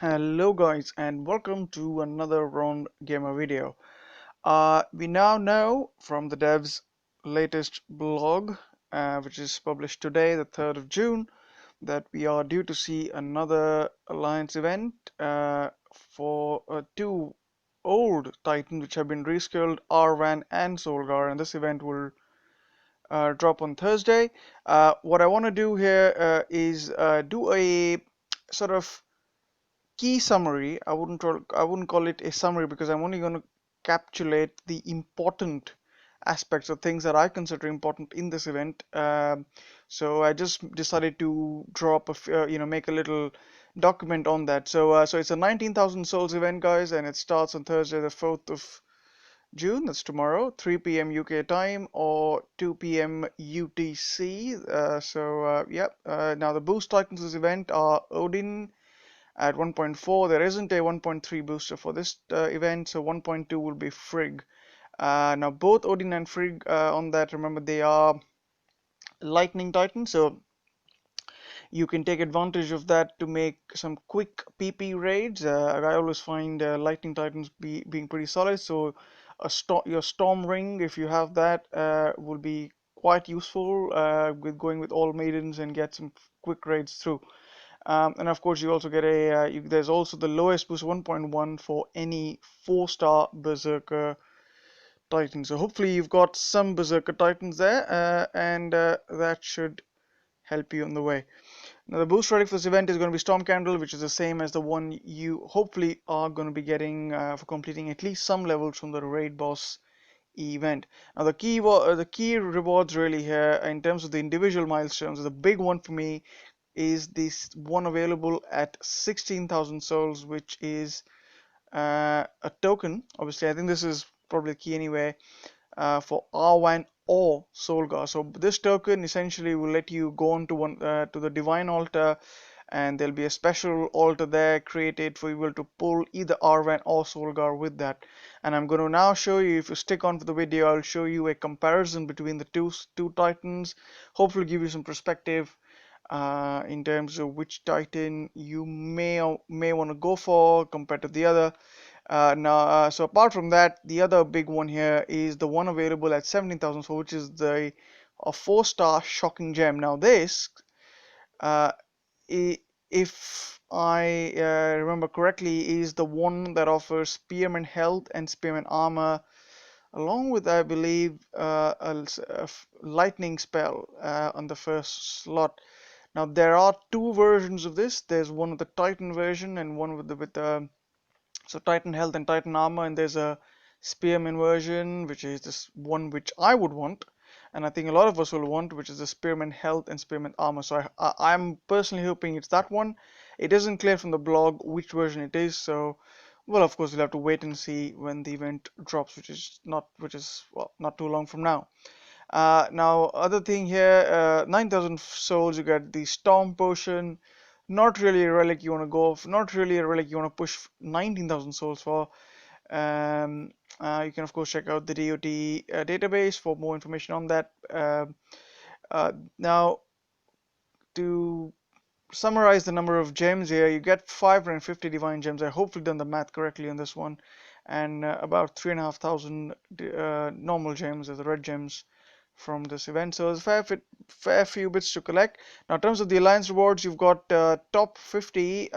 Hello guys and welcome to another round gamer video. We now know from the dev's latest blog, which is published today, the 3rd of June, that we are due to see another Alliance event for two old Titans which have been reskilled, Arvan and Solgar, and this event will drop on Thursday. What I want to do here is do a sort of key summary. I wouldn't call it a summary because I'm only going to capsulate the important aspects of things that I consider important in this event. So I just decided to draw up make a little document on that. So it's a 19,000 souls event, guys, and it starts on Thursday, the 4th of June. That's tomorrow, 3 p.m. UK time or 2 p.m. UTC. Now the boost titans this event are Odin at 1.4. There isn't a 1.3 booster for this event, so 1.2 will be Frigg. Now both Odin and Frigg on that, remember, they are lightning titans, so you can take advantage of that to make some quick PP raids. I always find lightning titans being pretty solid, so your storm ring, if you have that, will be quite useful with going with all maidens and get some quick raids through. And of course, you also get there's also the lowest boost 1.1 for any 4-star Berserker Titan. So hopefully you've got some Berserker Titans there, and that should help you on the way. Now the boost ready for this event is going to be Storm Candle, which is the same as the one you hopefully are going to be getting for completing at least some levels from the raid boss event. Now the key rewards really here in terms of the individual milestones, the big one for me is this one available at 16,000 souls, which is a token. Obviously, I think this is probably the key anyway, for Arvan or Solgar. So this token essentially will let you go on to the divine altar, and there'll be a special altar there created for you to pull either Arvan or Solgar with that. And I'm going to now show you, if you stick on for the video, I'll show you a comparison between the two titans, hopefully give you some perspective in terms of which Titan you may want to go for compared to the other. So apart from that, the other big one here is the one available at 17,000, so which is a 4-star shocking gem. Now this, uh, if I remember correctly, is the one that offers Spearman health and Spearman armor, along with, I believe, a lightning spell on the first slot. Now there are two versions of this. There's one with the Titan version and one with so Titan health and Titan armor, and there's a Spearman version, which is this one which I would want, and I think a lot of us will want, which is the Spearman health and Spearman armor. So I'm personally hoping it's that one. It isn't clear from the blog which version it is, so well, of course we'll have to wait and see when the event drops, which is well, not too long from now. Now, other thing here, 9,000 souls, you get the Storm Potion. Not really a relic you want to go for, not really a relic you want to push 19,000 souls for. You can, of course, check out the DOT database for more information on that. Now, to summarize the number of gems here, you get 550 divine gems. I hopefully done the math correctly on this one, and about 3,500 normal gems, as the red gems from this event. So there's a fair few bits to collect. Now, in terms of the alliance rewards, you've got top 50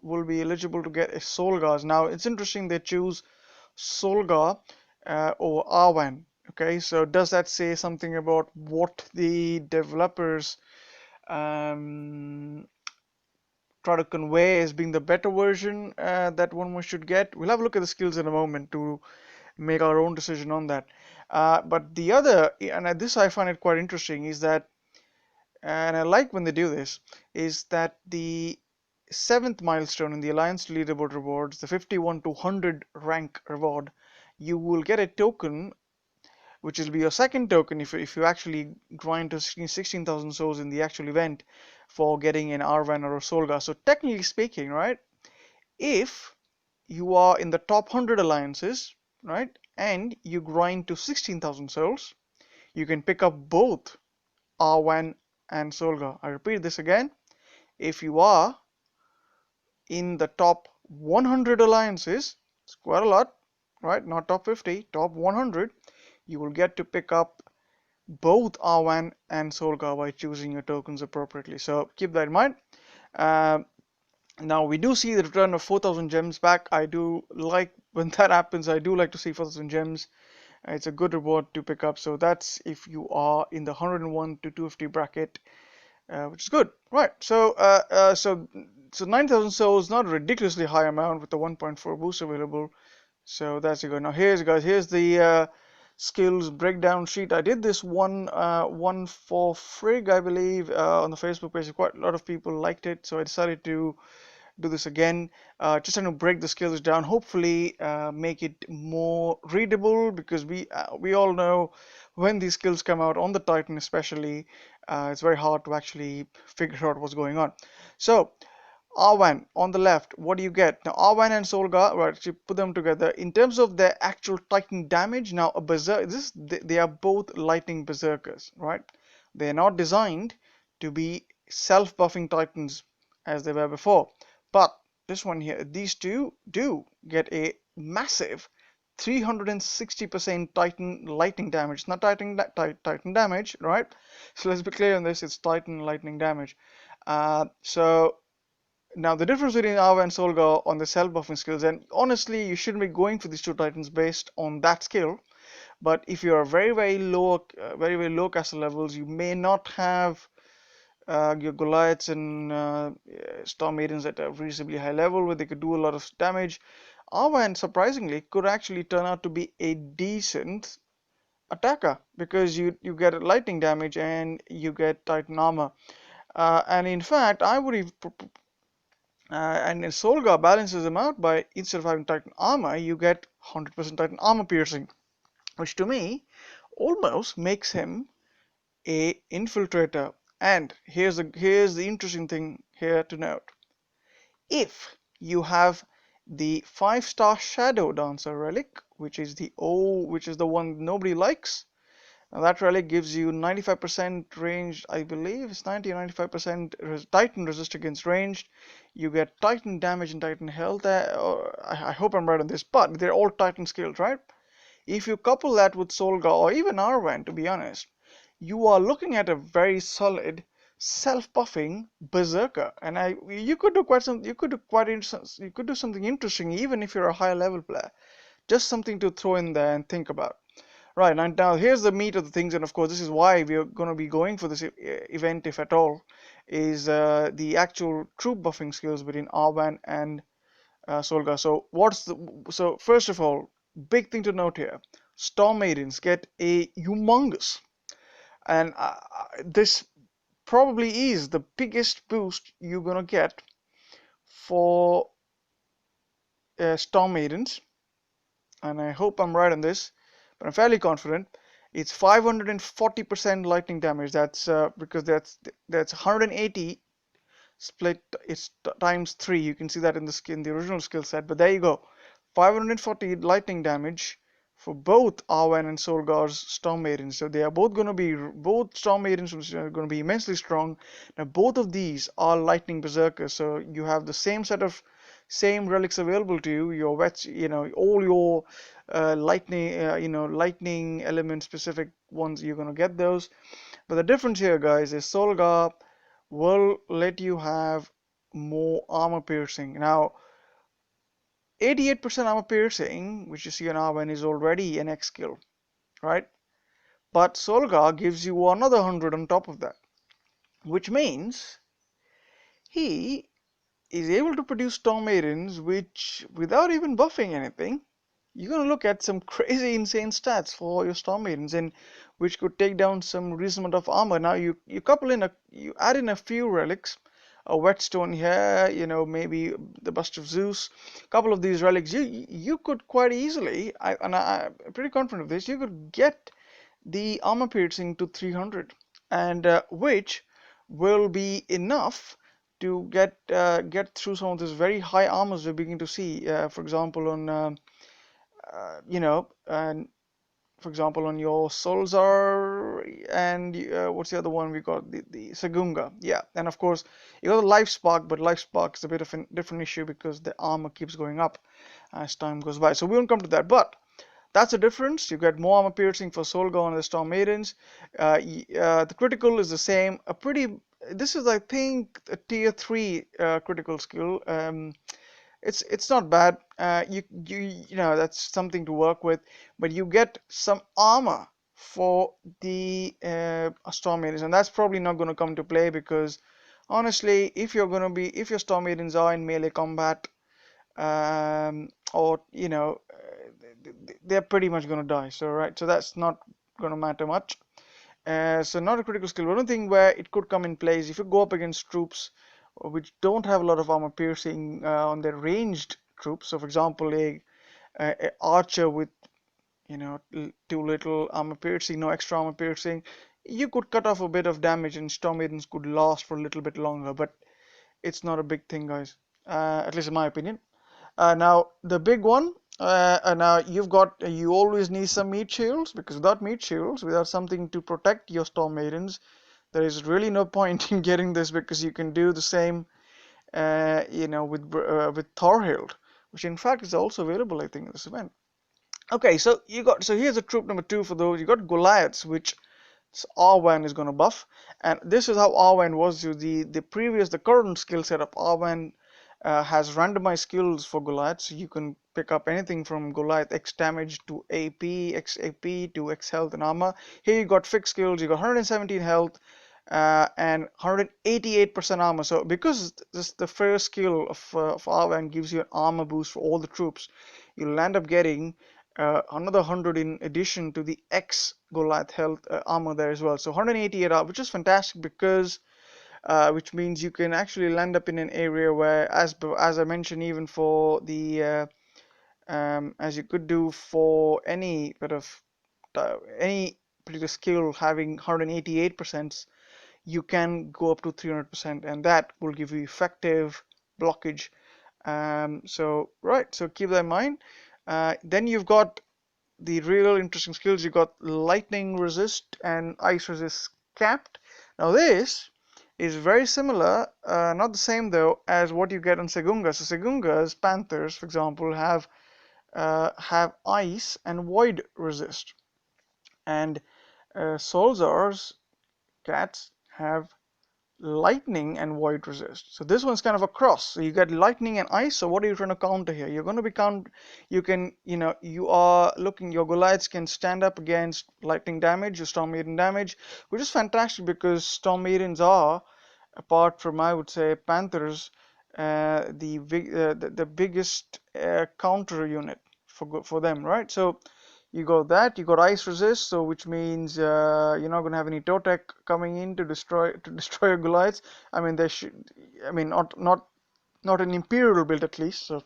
will be eligible to get a Solgar. Now, it's interesting they choose Solgar over Arvan. Okay, so does that say something about what the developers um, try to convey as being the better version that one should get? We'll have a look at the skills in a moment to make our own decision on that. But the other, and this I find it quite interesting, is that, and I like when they do this, is that the 7th milestone in the Alliance leaderboard rewards, the 51 to 100 rank reward, you will get a token, which will be your second token if you actually grind to 16,000 souls in the actual event for getting an Arvan or a Solgar. So technically speaking, right, if you are in the top 100 alliances, right, and you grind to 16,000 souls, you can pick up both Arvan and Solgar. I repeat this again. If you are in the top 100 alliances, it's quite a lot, right? Not top 50, top 100, you will get to pick up both Arvan and Solgar by choosing your tokens appropriately. So keep that in mind. Uh, Now we do see the return of 4,000 gems back. I do like when that happens. I do like to see 4,000 gems. It's a good reward to pick up. So that's if you are in the 101 to 250 bracket, which is good. Right. So 9,000 souls, not a ridiculously high amount with the 1.4 boost available. So that's a good. Now here's guys. Here's the skills breakdown sheet. I did this one for Frigg, I believe, on the Facebook page. Quite a lot of people liked it, so I decided to do this again. Just trying to break the skills down, hopefully make it more readable, because we all know when these skills come out on the Titan especially, it's very hard to actually figure out what's going on. So Arvan on the left, what do you get? Now Arvan and Solgar, right, you put them together. In terms of their actual Titan damage, now a berserk, they are both lightning berserkers, right? They are not designed to be self-buffing Titans as they were before. But this one here, these two do get a massive 360% Titan lightning damage. Not Titan damage, right? So let's be clear on this, it's Titan lightning damage. So now the difference between Arva and Solgar on the self-buffing skills, and honestly you shouldn't be going for these two Titans based on that skill, but if you are very low, very low caster levels, you may not have your Goliaths and Storm Maidens at a reasonably high level where they could do a lot of damage. Arvan, surprisingly, could actually turn out to be a decent attacker, because you get lightning damage and you get Titan armor. And in fact, I would even and Solgar balances them out by, instead of having Titan armor, you get 100% Titan armor piercing, which to me almost makes him a infiltrator. And here's the interesting thing here to note. If you have the 5-star Shadow Dancer relic, which is the one nobody likes, now that relic gives you 95% range, I believe it's 90 or 95% Titan resist against ranged. You get Titan damage and Titan health. I hope I'm right on this, but they're all Titan skills, right? If you couple that with Solgar or even Arvan, to be honest, you are looking at a very solid self-buffing berserker. And you could do something interesting even if you're a higher level player. Just something to throw in there and think about. Right, and now here's the meat of the things, and of course this is why we're going to be going for this event, if at all, is the actual troop buffing skills between Arvan and Solgar. So first of all, big thing to note here: Storm Maidens get a humongous, and this probably is the biggest boost you're gonna get for Storm Maidens, and I hope I'm right on this, but I'm fairly confident. It's 540% lightning damage. That's because that's 180 split, it's times 3. You can see that in the original skill set, but there you go. 540 lightning damage for both Arvan and Solgar's Storm Maidens. So they are both Storm Maidens are going to be immensely strong. Now both of these are lightning berserkers, so you have the same relics available to you. Your wets, all your lightning element specific ones, you're going to get those. But the difference here, guys, is Solgar will let you have more armor piercing. Now 88% armor piercing, which you see on Arvan, is already an X skill, right? But Solgar gives you another 100 on top of that, which means he is able to produce Storm Maidens, which, without even buffing anything, you're going to look at some crazy insane stats for your Storm Maidens, and which could take down some reasonable of armor. Now you add in a few relics, a whetstone here, maybe the bust of Zeus, a couple of these relics, you could quite easily, I'm pretty confident of this, you could get the armor piercing to 300, and which will be enough to get through some of these very high armors we're beginning to see. For example, on and for example on your Solzar and what's the other one we got? The Sagunga. Yeah, and of course you got the Life Spark, but Life Spark is a bit of a different issue because the armor keeps going up as time goes by. So we won't come to that, but that's a difference. You get more armor piercing for Solgar and the Storm Maidens. The critical is the same. A pretty. This is, I think, a tier 3 critical skill. It's not bad. You know, that's something to work with. But you get some armor for the Storm Maidens, and that's probably not going to come to play because honestly, if your Storm Maidens are in melee combat, or you know, they're pretty much going to die. So right, so that's not going to matter much. So not a critical skill. One thing where it could come in place if you go up against troops which don't have a lot of armor piercing on their ranged troops. So for example, a archer with, you know, too little armor piercing, no extra armor piercing, you could cut off a bit of damage and Storm Maidens could last for a little bit longer. But it's not a big thing, guys. At least in my opinion. Now the big one. Now you always need some meat shields, because without meat shields, without something to protect your Storm Maidens, there is really no point in getting this, because you can do the same, you know, with Thorhild, which in fact is also available, I think, in this event. Okay, so here's a troop number 2 for those. You got Goliaths, which Arvan is going to buff, and this is how Arvan was. The current skill set of Arvan has randomized skills for Goliath, so you can pick up anything from Goliath X damage to AP, X AP to X health and armor. Here you got fixed skills. You got 117 health and 188% armor. So because this the first skill of Arvan gives you an armor boost for all the troops, you'll end up getting another 100 in addition to the X Goliath health armor there as well. So 188, which is fantastic, because which means you can actually land up in an area where, as I mentioned, even for the as you could do for any bit of any particular skill having 188%, you can go up to 300%, and that will give you effective blockage. So right, so keep that in mind. Then you've got the real interesting skills. You got lightning resist and ice resist capped. Now this is very similar, not the same though, as what you get on Segunga. So Segunga's Panthers, for example, have ice and void resist, and Solzar's cats have lightning and void resist. So this one's kind of a cross. So you get lightning and ice. So what are you trying to counter here? You're going to be you can, you know, you are looking, your Goliaths can stand up against lightning damage, your Storm Maiden damage, which is fantastic because Storm Maidens are, apart from, I would say, Panthers, the biggest counter unit for them, right? So you got that, you got ice resist, so which means you're not going to have any Totec coming in to destroy your Goliaths. I mean, they should, I mean, not an Imperial build at least. So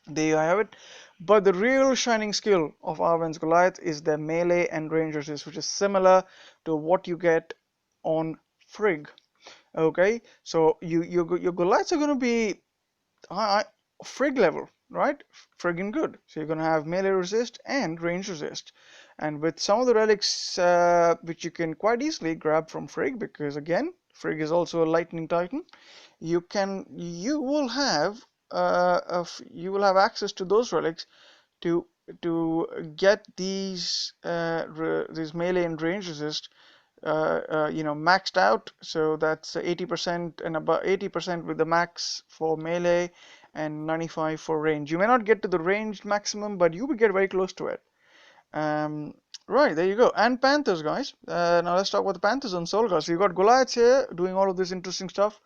there you have it. But the real shining skill of Arvan's Goliath is their melee and range resist, which is similar to what you get on Frigg. Okay, so your Goliaths are going to be Frigg level, right? Friggin' good. So you're going to have melee resist and range resist. And with some of the relics, which you can quite easily grab from Frigg, because again, Frigg is also a lightning titan, you will have access to those relics to get these melee and range resist you know, maxed out. So that's 80% and about 80% with the max for melee and 95 for range. You may not get to the range maximum, but you will get very close to it. Um, right, there you go. And Panthers, guys. Now let's talk about the Panthers on Solgar. So you got Goliaths here doing all of this interesting stuff,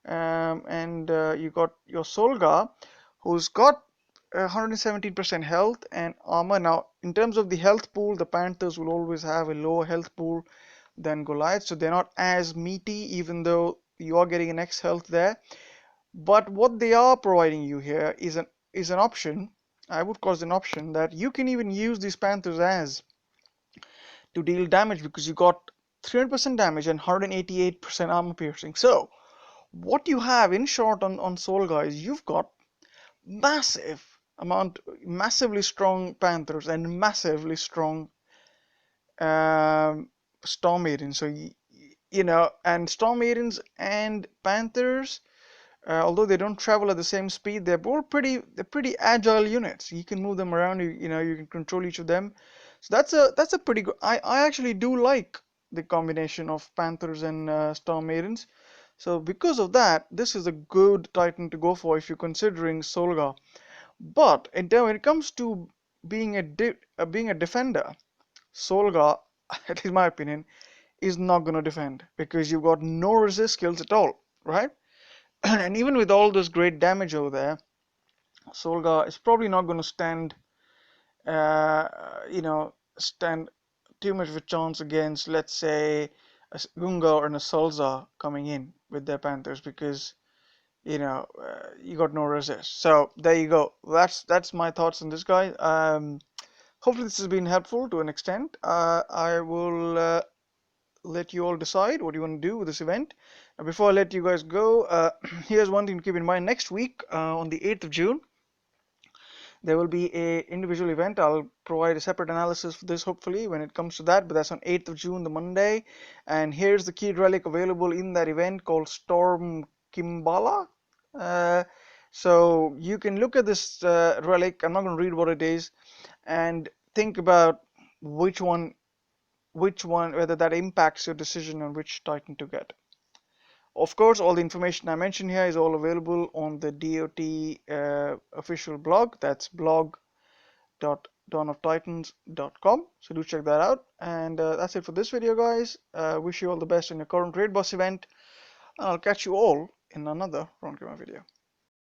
and you got your Solgar, who's got 117% health and armor. Now, in terms of the health pool, the Panthers will always have a lower health pool than Goliath, so they're not as meaty, even though you are getting an X health there. But what they are providing you here is an option. I would call it an option that you can even use these Panthers as to deal damage, because you got 300% damage and 188% armor piercing. So what you have in short on Solgar is you've got massively strong Panthers and massively strong Storm Maidens. So and Storm Maidens and Panthers, although they don't travel at the same speed, they're pretty agile units. You can move them around. You can control each of them. So that's a pretty good. I actually do like the combination of Panthers and Storm Maidens. So because of that, this is a good Titan to go for if you're considering Solgar. But when it comes to being a defender, Solgar, at least my opinion, is not going to defend because you've got no resist skills at all, right? And even with all this great damage over there, Solgar is probably not going to uh, stand too much of a chance against, let's say, a Gunga and a Salza coming in with their Panthers because you got no resist. So there you go. That's my thoughts on this guy. Hopefully this has been helpful to an extent. I will let you all decide what you want to do with this event. Now, before I let you guys go, here's one thing to keep in mind. Next week, on the 8th of June, there will be a individual event. I'll provide a separate analysis for this hopefully when it comes to that, but that's on 8th of June, the Monday. And here's the key relic available in that event called Storm Kimbala. Uh, so you can look at this relic. I'm not going to read what it is, and think about which one, whether that impacts your decision on which Titan to get. Of course, all the information I mentioned here is all available on the DOT official blog. That's blog.dawnofTitans.com. So do check that out. And that's it for this video, guys. Wish you all the best in your current raid boss event. I'll catch you all in another Round Gamer video.